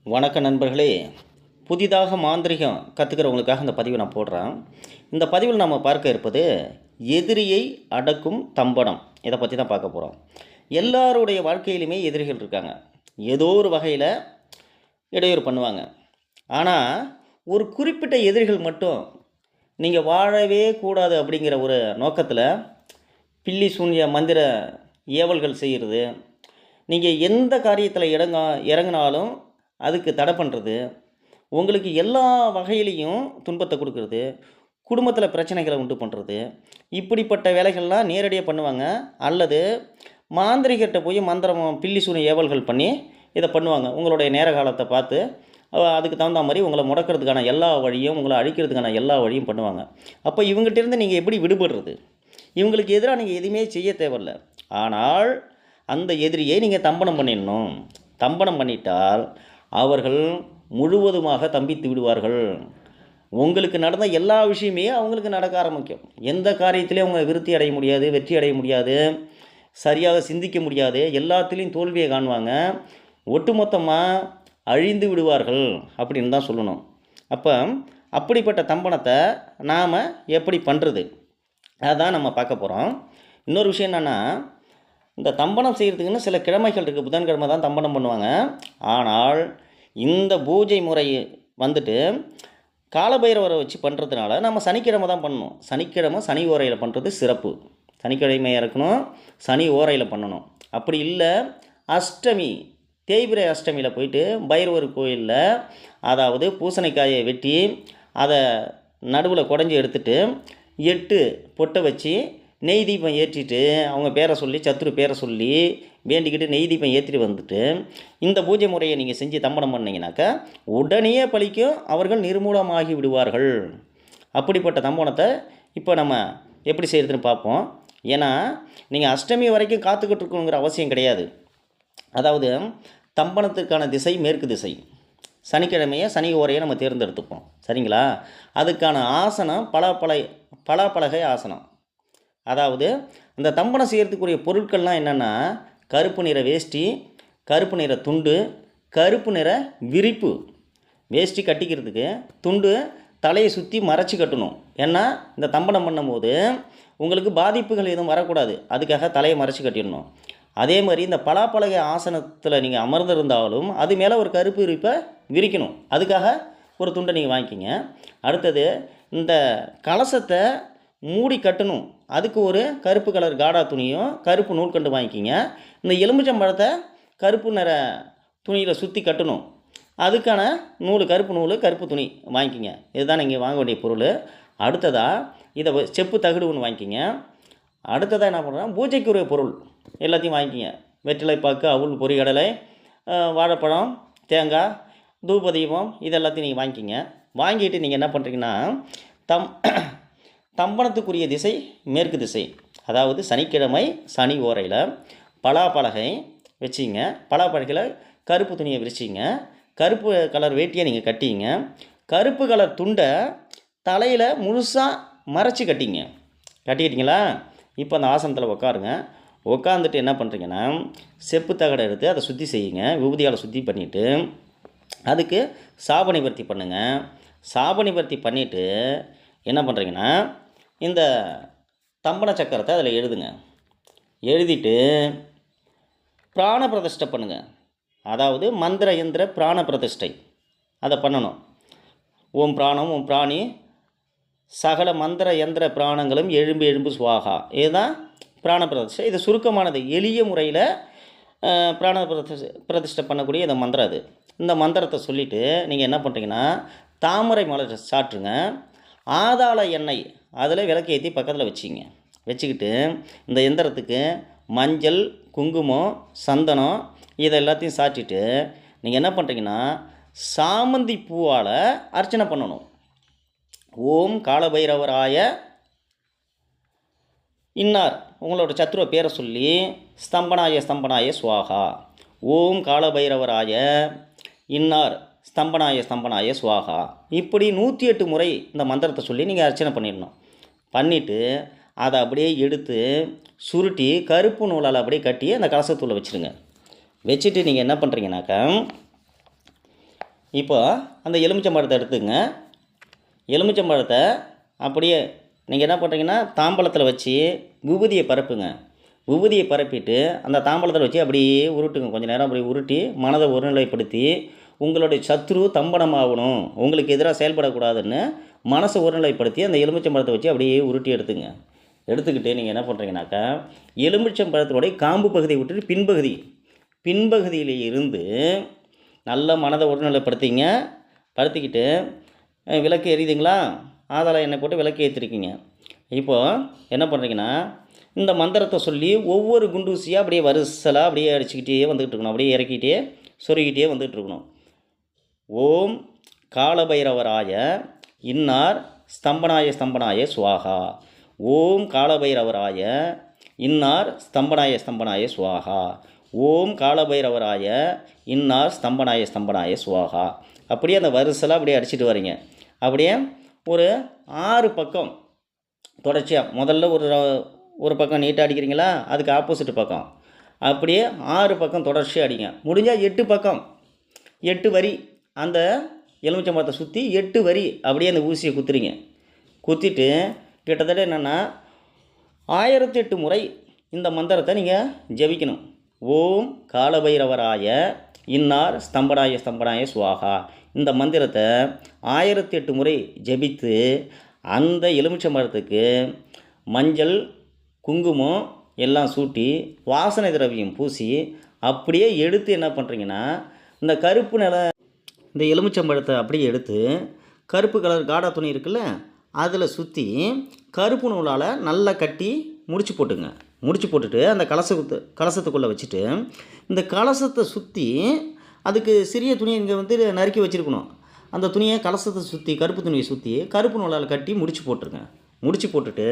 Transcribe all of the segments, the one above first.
வணக்க நண்பர்களே. புதிதாக மாந்திரிகம் கற்றுக்கிறவங்களுக்காக இந்த பதிவை நான் போடுறேன். இந்த பதிவில் நம்ம பார்க்க இருப்பது எதிரியை அடக்கும் தம்பனம். இதை பற்றி தான் பார்க்க போகிறோம். எல்லாருடைய வாழ்க்கையிலுமே எதிரிகள் இருக்காங்க. ஏதோ ஒரு வகையில் இடையூறு பண்ணுவாங்க. ஆனால் ஒரு குறிப்பிட்ட எதிரிகள் மட்டும் நீங்கள் வாழவே கூடாது அப்படிங்கிற ஒரு நோக்கத்தில் பில்லி சூன்ய மந்திர ஏவல்கள் செய்கிறது, நீங்கள் எந்த காரியத்தில் இறங்கினாலும் அதுக்கு தடை பண்ணுறது, உங்களுக்கு எல்லா வகையிலையும் துன்பத்தை கொடுக்கறது, குடும்பத்தில் பிரச்சனைகளை உண்டு பண்ணுறது, இப்படிப்பட்ட வேலைகள்லாம் நேரடியாக பண்ணுவாங்க. அல்லது மாந்திரிகர்கிட்ட போய் மந்திரம் பில்லி சூனி ஏவல்கள் பண்ணி இதை பண்ணுவாங்க. உங்களுடைய நேர காலத்தை பார்த்து அதுக்கு தகுந்த மாதிரி உங்களை முடக்கிறதுக்கான எல்லா வழியும், உங்களை அழிக்கிறதுக்கான எல்லா வழியும் பண்ணுவாங்க. அப்போ இவங்ககிட்டேருந்து நீங்கள் எப்படி விடுபடுறது? இவங்களுக்கு எதிராக நீங்கள் எதுவுமே செய்ய தேவையில்லை. ஆனால் அந்த எதிரியை நீங்கள் தம்பனம் பண்ணிடணும். தம்பனம் பண்ணிட்டால் அவர்கள் முழுவதுமாக தம்பித்து விடுவார்கள். உங்களுக்கு நடந்த எல்லா விஷயமே அவங்களுக்கு நடக்க ஆரம்பிக்கும். எந்த காரியத்திலையும் அவங்க விருத்தி அடைய முடியாது, வெற்றி அடைய முடியாது, சரியாக சிந்திக்க முடியாது, எல்லாத்துலேயும் தோல்வியை காணுவாங்க, ஒட்டுமொத்தமாக அழிந்து விடுவார்கள் அப்படின்னு தான் சொல்லணும். அப்போ அப்படிப்பட்ட தம்பனத்தை நாம் எப்படி பண்ணுறது, அதான் நம்ம பார்க்க போகிறோம். இன்னொரு விஷயம் என்னென்னா, இந்த தம்பனம் செய்கிறதுக்குன்னு சில கிழமைகள் இருக்குது. புதன்கிழமை தான் தம்பனம் பண்ணுவாங்க. ஆனால் இந்த பூஜை முறை வந்துட்டு காலபைரவரை வச்சு பண்ணுறதுனால நம்ம சனிக்கிழமை தான் பண்ணணும். சனிக்கிழமை சனி ஓரையில் பண்ணுறது சிறப்பு. சனிக்கிழமையாக இருக்கணும், சனி ஓரையில் பண்ணணும். அப்படி இல்லை அஷ்டமி, தேய்பிரை அஷ்டமியில் போயிட்டு பைரவர் கோயிலில், அதாவது பூசணிக்காயை வெட்டி அதை நடுவில் குடஞ்சி எடுத்துட்டு 8 பொட்டை வச்சு நெய் தீபம் ஏற்றிட்டு அவங்க பேரை சொல்லி, சத்துரு பேரை சொல்லி வேண்டிக்கிட்டு நெய் தீபம் ஏற்றிட்டு வந்துட்டு இந்த பூஜை முறையை நீங்கள் செஞ்சு தம்பனம் பண்ணிங்கனாக்கா உடனே பலிக்கும், அவர்கள் நிர்மூலமாகி விடுவார்கள். அப்படிப்பட்ட தம்பனத்தை இப்போ நம்ம எப்படி செய்கிறதுன்னு பார்ப்போம். ஏன்னா நீங்கள் அஷ்டமி வரைக்கும் காத்துக்கிட்டு இருக்கணுங்கிற அவசியம் கிடையாது. அதாவது தம்பனத்திற்கான திசை மேற்கு திசை. சனிக்கிழமையை சனி ஓரையை நம்ம தேர்ந்தெடுத்துப்போம், சரிங்களா? அதுக்கான ஆசனம் பலாப்பலகை ஆசனம். அதாவது இந்த தம்பனம் செய்கிறதுக்குரிய பொருட்கள்லாம் என்னென்னா, கருப்பு நிற வேஷ்டி, கருப்பு நிற துண்டு, கருப்பு நிற விரிப்பு. வேஷ்டி கட்டிக்கிறதுக்கு, துண்டு தலையை சுற்றி மறைச்சி கட்டணும். ஏன்னா இந்த தம்பனம் பண்ணும்போது உங்களுக்கு பாதிப்புகள் எதுவும் வரக்கூடாது, அதுக்காக தலையை மறைச்சி கட்டிடணும். அதே மாதிரி இந்த பலாப்பலகை ஆசனத்தில் நீங்கள் அமர்ந்திருந்தாலும் அது மேலே ஒரு கருப்பு விரிப்பை விரிக்கணும். அதுக்காக ஒரு துண்டை நீங்கள் வாங்கிக்கிங்க. அடுத்தது இந்த கலசத்தை மூடி கட்டணும். அதுக்கு ஒரு கருப்பு கலர் காடா துணியும் கருப்பு நூல்கண்டு வாங்கிக்கிங்க. இந்த எலுமிச்சம்பழத்தை கருப்பு நிற துணியில் சுற்றி கட்டணும். அதுக்கான நூல், கருப்பு நூல், கருப்பு துணி வாங்கிக்கிங்க. இதுதான் நீங்கள் வாங்க வேண்டிய பொருள். அடுத்ததாக இதை செப்பு தகடு ஒன்று வாங்கிக்கிங்க. அடுத்ததாக என்ன பண்ணுறோம், பூஜைக்குரிய பொருள் எல்லாத்தையும் வாங்கிக்கிங்க. வெற்றிலை பாக்கு, அவுள், பொரிகடலை, வாழைப்பழம், தேங்காய், தூப தீபம், இது எல்லாத்தையும் நீங்கள் வாங்கிக்கிங்க. வாங்கிட்டு நீங்கள் என்ன பண்ணுறீங்கன்னா, தம்பனத்துக்குரிய திசை மேற்கு திசை. அதாவது சனிக்கிழமை சனி ஓரையில் பலாப்பலகை வச்சிங்க. பலாப்பலகையில் கருப்பு துணியை விரிச்சிங்க. கருப்பு கலர் வேட்டியை நீங்கள் கட்டிங்க. கருப்பு கலர் துண்டை தலையில் முழுசாக மறைச்சி கட்டிங்க. கட்டிக்கிட்டிங்களா? இப்போ அந்த ஆசனத்தில் உட்காருங்க. உட்காந்துட்டு என்ன பண்ணுறீங்கன்னா, செப்பு தகடை எடுத்து அதை சுற்றி செய்யுங்க. விபூதியால் சுற்றி பண்ணிவிட்டு அதுக்கு சாப நிவர்த்தி பண்ணுங்கள். சாப நிவர்த்தி பண்ணிவிட்டு என்ன பண்ணுறீங்கன்னா, இந்த தம்பன சக்கரத்தை அதில் எழுதுங்க. எழுதிட்டு பிராண பிரதிஷ்டை பண்ணுங்கள். அதாவது மந்திர யந்திர பிராண பிரதிஷ்டை அதை பண்ணணும். ஓம் பிராணம் ஓம் பிராணி சகல மந்திர யந்திர பிராணங்களும் எழும்பு எழும்பு சுவாகா. இதுதான் பிராண பிரதிஷ்டை. இது சுருக்கமானது, எளிய முறையில் பிராண பிரதிஷ்டை பண்ணக்கூடிய இந்த மந்திரம். அது இந்த மந்திரத்தை சொல்லிவிட்டு நீங்கள் என்ன பண்ணுறீங்கன்னா, தாமரை மலர் சாற்றுங்க. ஆதாள எண்ணெய் அதில் விளக்கு ஏற்றி பக்கத்தில் வச்சிங்க. வச்சுக்கிட்டு இந்த எந்திரத்துக்கு மஞ்சள், குங்குமம், சந்தனம் இதை எல்லாத்தையும் சாற்றிட்டு நீங்கள் என்ன பண்ணுறீங்கன்னா, சாமந்தி பூவால் அர்ச்சனை பண்ணணும். ஓம் காலபைரவராய இன்னார், உங்களோட சத்ருவ பேரை சொல்லி ஸ்தம்பனாய சுவாகா. ஓம் காலபைரவராய இன்னார் ஸ்தம்பனாய சுவாகா. இப்படி 108 முறை இந்த மந்திரத்தை சொல்லி நீங்கள் அர்ச்சனை பண்ணிடணும். பண்ணிவிட்டு அதை அப்படியே எடுத்து சுருட்டி கருப்பு நூலால் அப்படியே கட்டி அந்த கலசத்தூளை வச்சுருங்க. வச்சுட்டு நீங்கள் என்ன பண்ணுறீங்கனாக்கா, இப்போ அந்த எலுமிச்சம்பழத்தை எடுத்துங்க. எலுமிச்சம்பழத்தை அப்படியே நீங்கள் என்ன பண்ணுறீங்கன்னா, தாம்பழத்தில் வச்சு விபூதியை பரப்புங்க. விபூதியை பரப்பிட்டு அந்த தாம்பழத்தில் வச்சு அப்படியே உருட்டுங்க. கொஞ்சம் நேரம் அப்படி உருட்டி மனதை ஒருநிலைப்படுத்தி, உங்களுடைய சத்ரு தம்பனமாகணும், உங்களுக்கு எதிராக செயல்படக்கூடாதுன்னு மனசை ஒருநிலைப்படுத்தி அந்த எலுமிச்சம்பழத்தை வச்சு அப்படியே உருட்டி எடுத்துங்க. எடுத்துக்கிட்டு நீங்கள் என்ன பண்ணுறீங்கனாக்கா, எலுமிச்சம்பழத்தினுடைய காம்பு பகுதியை விட்டுட்டு பின்பகுதியில் இருந்து நல்ல மனதை ஒருநிலைப்படுத்திங்க. படுத்திக்கிட்டு விளக்கு எரியுதுங்களா, ஆதார எண்ணெய் போட்டு விளக்கு ஏற்றிருக்கீங்க. இப்போது என்ன பண்ணுறீங்கன்னா, இந்த மந்திரத்தை சொல்லி ஒவ்வொரு குண்டூசியாக அப்படியே வரிசலாக அப்படியே அடிச்சுக்கிட்டே வந்துக்கிட்டு இருக்கணும். அப்படியே இறக்கிட்டே சொருகிட்டே வந்துக்கிட்டு இருக்கணும். ஓம் காலபைரவராய இன்னார் ஸ்தம்பனாய ஸ்வாகா. ஓம் காலபைரவராய இன்னார் ஸ்தம்பனாய ஸ்வாகா. ஓம் காலபைரவராய இன்னார் ஸ்தம்பனாய ஸ்வாகா. அப்படியே அந்த வரிசலாக அப்படியே அடிச்சுட்டு வரீங்க. அப்படியே ஒரு 6 பக்கம் தொடர்ச்சியாக, முதல்ல ஒரு பக்கம் நீட்டாக அடிக்கிறீங்களா, அதுக்கு ஆப்போசிட் பக்கம் அப்படியே 6 பக்கம் தொடர்ச்சியாக அடிங்க. முடிஞ்சால் 8 பக்கம் 8 வரி அந்த எலுமிச்சம்பழத்தை சுற்றி 8 வரி அப்படியே அந்த ஊசியை குத்துறீங்க. குத்திட்டு கிட்டத்தட்ட என்னென்னா 1008 முறை இந்த மந்திரத்தை நீங்கள் ஜபிக்கணும். ஓம் காலபைரவராய இன்னார் ஸ்தம்பனாய ஸ்வாகா. இந்த மந்திரத்தை 1008 முறை ஜபித்து அந்த எலுமிச்சம்பழத்துக்கு மஞ்சள் குங்குமம் எல்லாம் சூட்டி வாசனை திரவியம் பூசி அப்படியே எடுத்து என்ன பண்ணுறீங்கன்னா, இந்த கருப்பு இந்த எலுமிச்சம்பழத்தை அப்படியே எடுத்து கருப்பு கலர் காடா துணி இருக்குல்ல, அதில் சுற்றி கருப்பு நூலால் நல்லா கட்டி முடிச்சு போட்டுங்க. முடிச்சு போட்டுட்டு அந்த கலசத்துக்குள்ளே வச்சுட்டு இந்த கலசத்தை சுற்றி அதுக்கு சிறிய துணியை இங்கே வந்து நறுக்கி வச்சுருக்கணும். அந்த துணியை கலசத்தை சுற்றி கருப்பு துணியை சுற்றி கருப்பு நூலால் கட்டி முடிச்சு போட்டுருங்க. முடிச்சு போட்டுட்டு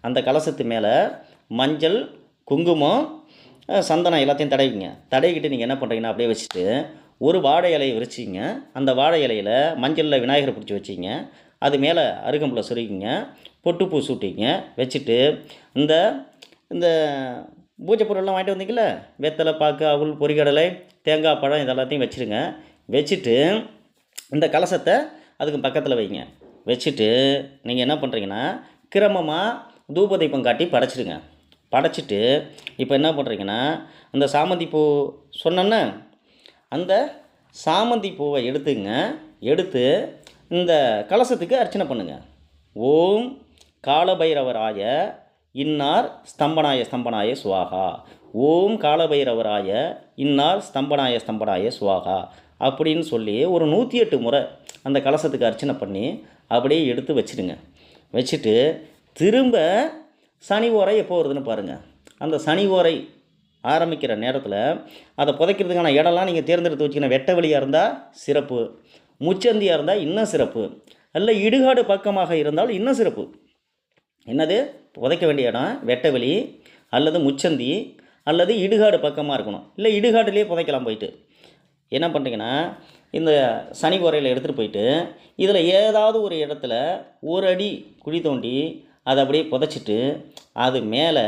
அந்த கலசத்து மேலே மஞ்சள் குங்குமம் சந்தனம் எல்லாத்தையும் தடவிங்க. தடவிக்கிட்டு நீங்கள் என்ன பண்ணுறீங்கன்னா, அப்படியே வச்சுட்டு ஒரு வாழை இலையை விரிச்சிங்க. அந்த வாழை இலையில் மஞ்சளில் விநாயகரை பிடிச்சி வச்சிங்க. அது மேலே அருகம்புல்லை சொருகிங்க, பொட்டுப்பூ சூட்டிங்க. வச்சுட்டு இந்த இந்த பூஜை பொருள்லாம் வாங்கிட்டு வந்தீங்களே, வெத்தலை பாக்கு அவுள் பொரிகடலை தேங்காய் பழம் இதெல்லாத்தையும் வச்சுருங்க. வச்சுட்டு இந்த கலசத்தை அதுக்கு பக்கத்தில் வைங்க. வச்சுட்டு நீங்கள் என்ன பண்ணுறீங்கன்னா, கிரமமாக தூப தீபம் காட்டி படைச்சிடுங்க. படைச்சிட்டு இப்போ என்ன பண்ணுறீங்கன்னா, அந்த சாமந்தி பூ சொன்னேன்னா அந்த சாமந்தி பூவை எடுத்துங்க. எடுத்து இந்த கலசத்துக்கு அர்ச்சனை பண்ணுங்கள். ஓம் காலபைரவராய இன்னார் ஸ்தம்பனாய ஸ்வாகா. ஓம் காலபைரவராய இன்னார் ஸ்தம்பனாய ஸ்வாகா அப்படின்னு சொல்லி ஒரு 108 முறை அந்த கலசத்துக்கு அர்ச்சனை பண்ணி அப்படியே எடுத்து வச்சுடுங்க. வச்சுட்டு திரும்ப சனி ஓரை எப்போ வருதுன்னு பாருங்கள். அந்த சனி ஓரை ஆரம்பிக்கிற நேரத்தில் அதை புதைக்கிறதுக்கான இடம்லாம் நீங்கள் தேர்ந்தெடுத்து வச்சுக்கணும். வெட்ட வெளியாக இருந்தால் சிறப்பு, முச்சந்தியாக இருந்தால் இன்னும் சிறப்பு, அல்ல இடுகாடு பக்கமாக இருந்தால் இன்னும் சிறப்பு. என்னது புதைக்க வேண்டிய இடம் வெட்ட வெளி அல்லது முச்சந்தி அல்லது இடுகாடு பக்கமாக இருக்கணும். இல்லை இடுகாடுலேயே புதைக்கலாம். போயிட்டு என்ன பண்ணுறீங்கன்னா, இந்த சனி ஓரையில் எடுத்துகிட்டு போயிட்டு இதில் ஏதாவது ஒரு இடத்துல ஒரு அடி குழி தோண்டி அதை அப்படியே புதைச்சிட்டு அது மேலே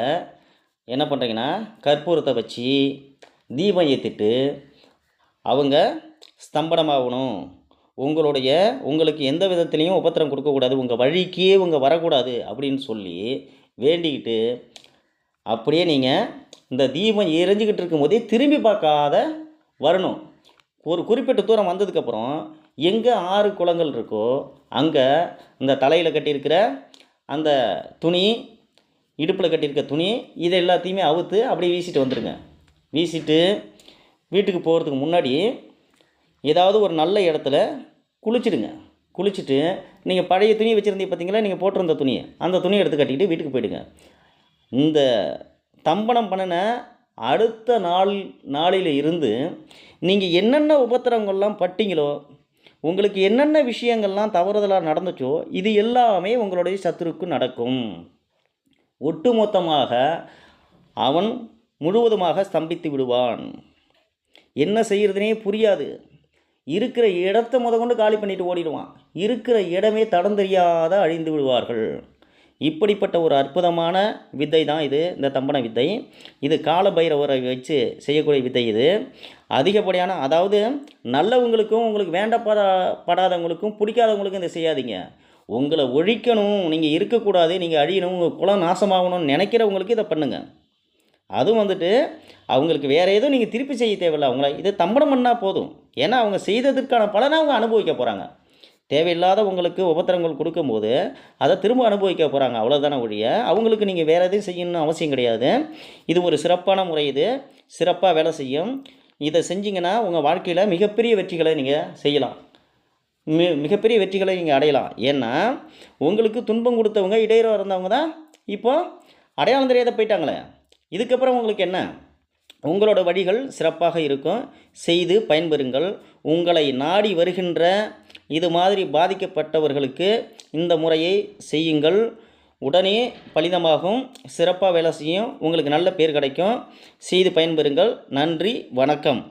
என்ன பண்ணுறீங்கன்னா, கற்பூரத்தை வச்சு தீபம் ஏற்றிட்டு அவங்க ஸ்தம்பனமாகணும், உங்களுக்கு எந்த விதத்துலேயும் உபத்திரம் கொடுக்கக்கூடாது, உங்கள் வழிக்கே இவங்க வரக்கூடாது அப்படின்னு சொல்லி வேண்டிக்கிட்டு அப்படியே நீங்கள் இந்த தீபம் எரிஞ்சிக்கிட்டு இருக்கும்போதே திரும்பி பார்க்காத வரணும். ஒரு குறிப்பிட்ட தூரம் வந்ததுக்கப்புறம் எங்கே 6 குளங்கள் இருக்கோ அங்கே இந்த தலையில் கட்டியிருக்கிற அந்த துணி, இடுப்பில் கட்டியிருக்க துணி, இதை எல்லாத்தையுமே அவுத்து அப்படியே வீசிட்டு வந்துடுங்க. வீசிட்டு வீட்டுக்கு போகிறதுக்கு முன்னாடி ஏதாவது ஒரு நல்ல இடத்துல குளிச்சுடுங்க. குளிச்சுட்டு நீங்கள் பழைய துணி வச்சுருந்தீங்க பார்த்தீங்களா, நீங்கள் போட்டிருந்த துணியை, அந்த துணியை எடுத்து கட்டிக்கிட்டு வீட்டுக்கு போயிடுங்க. இந்த தம்பனம் பண்ணின அடுத்த நாளில் இருந்து நீங்கள் என்னென்ன உபத்திரங்கள்லாம் பட்டீங்களோ, உங்களுக்கு என்னென்ன விஷயங்கள்லாம் தவறுதலாக நடந்துச்சோ இது எல்லாமே உங்களுடைய சத்துருக்கு நடக்கும். ஒட்டுமொத்தமாக அவன் முழுவதுமாக ஸ்தம்பித்து விடுவான். என்ன செய்கிறதுனே புரியாது. இருக்கிற இடத்த கொண்டு காலி பண்ணிட்டு ஓடிடுவான். இருக்கிற இடமே தடம் தெரியாத அழிந்து விடுவார்கள். இப்படிப்பட்ட ஒரு அற்புதமான வித்தை தான் இது, இந்த தம்பன வித்தை. இது கால பைரவரை வச்சு செய்யக்கூடிய வித்தை இது. அதிகப்படியான அதாவது நல்லவங்களுக்கும் உங்களுக்கு படாதவங்களுக்கும் பிடிக்காதவங்களுக்கும் இதை செய்யாதீங்க. உங்களை ஒழிக்கணும், நீங்கள் இருக்கக்கூடாது, நீங்கள் அழியணும், உங்கள் குலம் நாசமாகணும்னு நினைக்கிறவங்களுக்கு இதை பண்ணுங்கள். அதுவும் வந்துட்டு அவங்களுக்கு வேறு எதுவும் நீங்கள் திருப்பி செய்ய தேவையில்ல. அவங்கள இதை தம்பனம் பண்ணால் போதும். ஏன்னா அவங்க செய்ததற்கான பலனை அவங்க அனுபவிக்க போகிறாங்க. தேவையில்லாத உங்களுக்கு உபத்திரங்கள் கொடுக்கும்போது அதை திரும்ப அனுபவிக்க போகிறாங்க, அவ்வளோதானே ஒழிய அவங்களுக்கு நீங்கள் வேறு எதுவும் செய்யணும்னு அவசியம் கிடையாது. இது ஒரு சிறப்பான முறை, இது சிறப்பாக வேலை செய்யும். இதை செஞ்சிங்கன்னா உங்கள் வாழ்க்கையில் மிகப்பெரிய வெற்றிகளை நீங்கள் செய்யலாம், மிகப்பெரிய வெற்றிகளை நீங்கள் அடையலாம். ஏன்னா உங்களுக்கு துன்பம் கொடுத்தவங்க, இடையூறாக இருந்தவங்க தான் இப்போ அடையாளம் தெரியாத போயிட்டாங்களே. இதுக்கப்புறம் உங்களுக்கு என்ன? உங்களோட வழிகள் சிறப்பாக இருக்கும், செய்து பயன்பெறுங்கள். உங்களை நாடி வருகின்ற இது மாதிரி பாதிக்கப்பட்டவர்களுக்கு இந்த முறையை செய்யுங்கள். உடனே பலிதமாகும், சிறப்பாக வேலை செய்யும், உங்களுக்கு நல்ல பேர் கிடைக்கும். செய்து பயன்பெறுங்கள். நன்றி, வணக்கம்.